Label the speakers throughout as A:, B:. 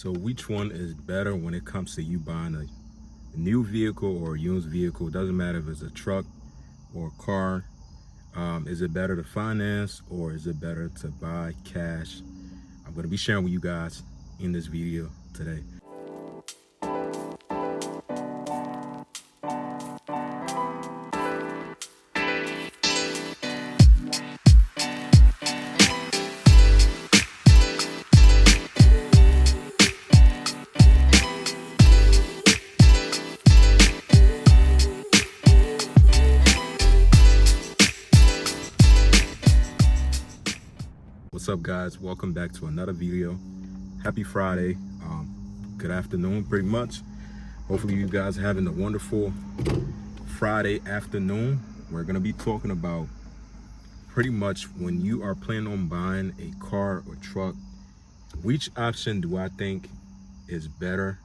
A: So which one is better when it comes to you buying a new vehicle or a used vehicle? It doesn't matter if it's a truck or a car. Is it better to finance or is it better to buy cash? I'm going to be sharing with you guys in this video today. What's up, guys? Welcome back to another video. Happy Friday. Good afternoon, pretty much. Hopefully you guys are having a wonderful Friday afternoon. We're going to be talking about pretty much when you are planning on buying a car or truck, which option do I think is better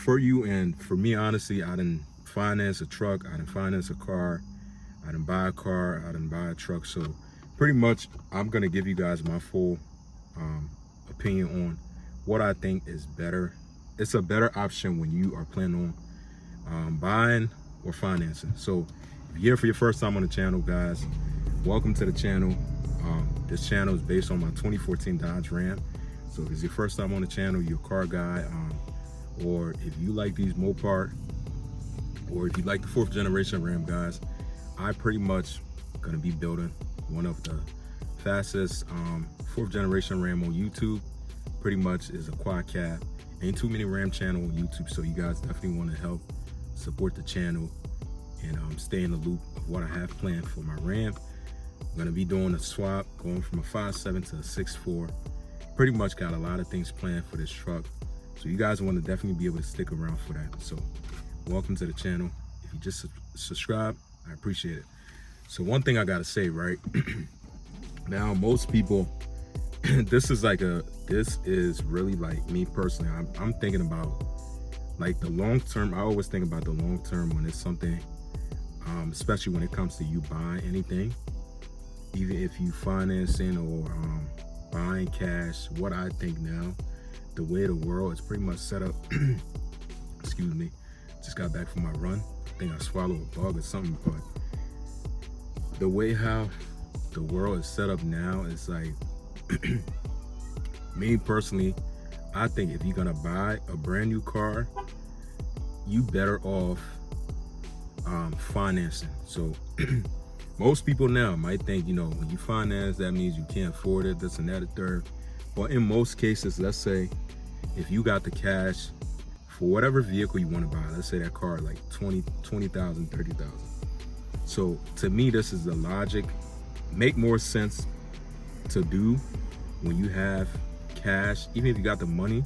A: for you and for me. Honestly, I didn't finance a truck, I didn't finance a car, I didn't buy a car, I didn't buy a truck. So pretty much I'm gonna give you guys my full opinion on what I think is better. It's a better option when you are planning on buying or financing. So if you're here for your first time on the channel, guys, welcome to the channel. This channel is based on my 2014 Dodge Ram. So if it's your first time on the channel, you're a car guy, or if you like these Mopar, or if you like the 4th generation Ram, guys, I pretty much gonna be building one of the fastest 4th generation Ram on YouTube. Pretty much is a quad cab. Ain't too many Ram channel on YouTube, so you guys definitely want to help support the channel and stay in the loop of what I have planned for my Ram. I'm gonna be doing a swap, going from a 5.7 to a 6.4. Pretty much got a lot of things planned for this truck, so you guys want to definitely be able to stick around for that. So welcome to the channel. If you just subscribe, I appreciate it. So one thing I gotta say, right now, most people, this is really like me personally. I'm thinking about like the long term. I always think about the long term when it's something, especially when it comes to you buying anything, even if you financing or buying cash. What I think now, the way the world is pretty much set up. Excuse me, just got back from my run. I think I swallowed a bug or something, but the way how the world is set up now is like, me personally, I think if you're gonna buy a brand new car, you better off financing. So most people now might think, when you finance, that means you can't afford it, this and that, a third. But in most cases, let's say if you got the cash for whatever vehicle you want to buy, let's say that car like 20,000, 30,000. So to me, this is the logic, make more sense to do when you have cash. Even if you got the money,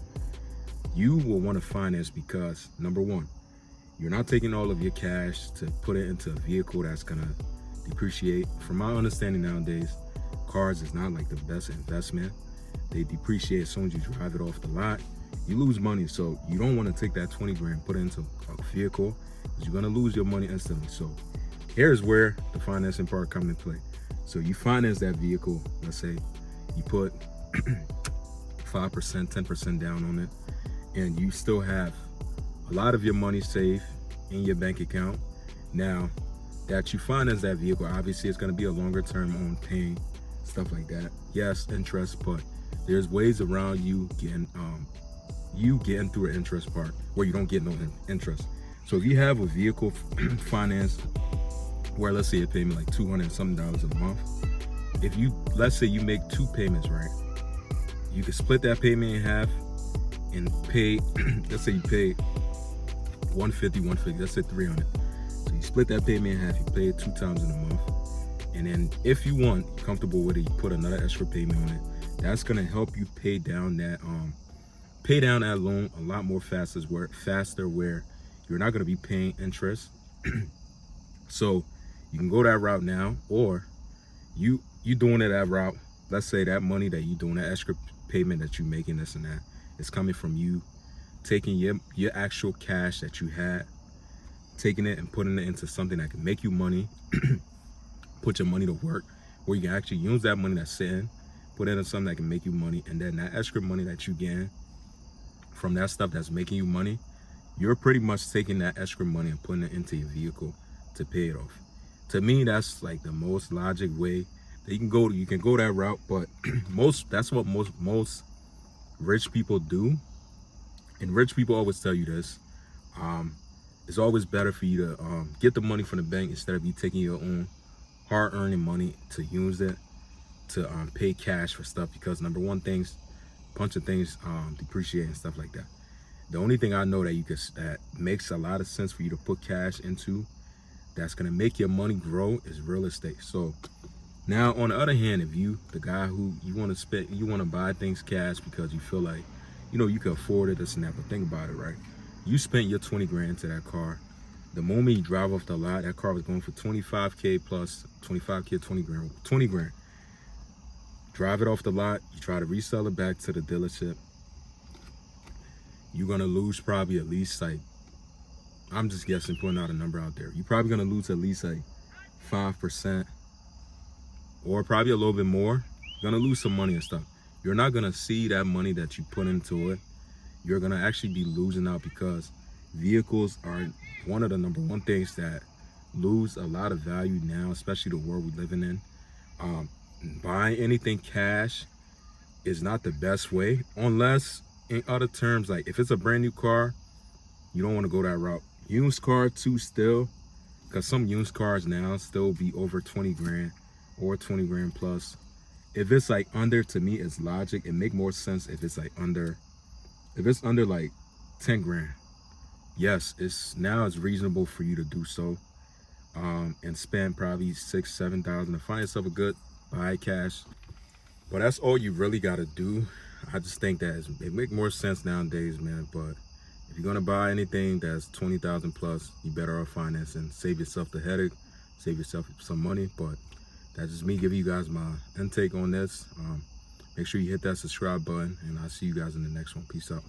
A: you will want to finance because number one, you're not taking all of your cash to put it into a vehicle that's gonna depreciate. From my understanding nowadays, cars is not like the best investment. They depreciate as soon as you drive it off the lot. You lose money, so you don't want to take that 20 grand, put it into a vehicle, because you're gonna lose your money instantly. So here's where the financing part comes into play. So you finance that vehicle, let's say you put 5%, 10% down on it, and you still have a lot of your money safe in your bank account. Now that you finance that vehicle, obviously it's going to be a longer term on paying stuff like that. Yes, interest, but there's ways around you getting through an interest part where you don't get no interest. So if you have a vehicle financed where, let's say, you're paying like $200 and something a month, if you, let's say you make 2 payments, right, you can split that payment in half and pay let's say you pay 150, let's say 300. So you split that payment in half, you pay it 2 times in a month, and then if you want, you're comfortable with it, you put another extra payment on it. That's going to help you pay down that loan a lot more faster, where you're not going to be paying interest. So you can go that route now, or you doing it that route. Let's say that money that you doing, that extra payment that you making, this and that, is coming from you taking your actual cash that you had, taking it and putting it into something that can make you money, put your money to work, where you can actually use that money that's sitting, put it in something that can make you money, and then that extra money that you gain from that stuff that's making you money, you're pretty much taking that extra money and putting it into your vehicle to pay it off. To me, that's like the most logic way that you can go. You can go that route, but that's what most rich people do. And rich people always tell you this. It's always better for you to get the money from the bank instead of you taking your own hard-earning money to use it to pay cash for stuff, because number one, bunch of things depreciate and stuff like that. The only thing I know that makes a lot of sense for you to put cash into, that's gonna make your money grow, is real estate. So now, on the other hand, if you, the guy who you want to buy things cash because you feel like, you can afford it, this and that. But think about it, right? You spent your 20 grand to that car. The moment you drive off the lot, that car was going for 25K plus 25K, 20 grand. Drive it off the lot. You try to resell it back to the dealership. You're gonna lose probably at least, like, I'm just guessing, putting out a number out there. You're probably gonna lose at least like 5%, or probably a little bit more. You're gonna lose some money and stuff. You're not gonna see that money that you put into it. You're gonna actually be losing out, because vehicles are one of the number one things that lose a lot of value now, especially the world we're living in. Buying anything cash is not the best way, unless, in other terms, like if it's a brand new car, you don't want to go that route. Used car too, still, because some used cars now still be over 20 grand or 20 grand plus. If it's like under, to me, it's logic. It make more sense if it's like under, if it's under like 10 grand. Yes, it's reasonable for you to do so, and spend probably 6,000-7,000 to find yourself a good buy cash. But that's all you really got to do. I just think that it make more sense nowadays, man. But if you're gonna buy anything that's 20,000 plus, you better off financing. Save yourself the headache, save yourself some money. But that's just me giving you guys my intake on this. Make sure you hit that subscribe button, and I'll see you guys in the next one. Peace out.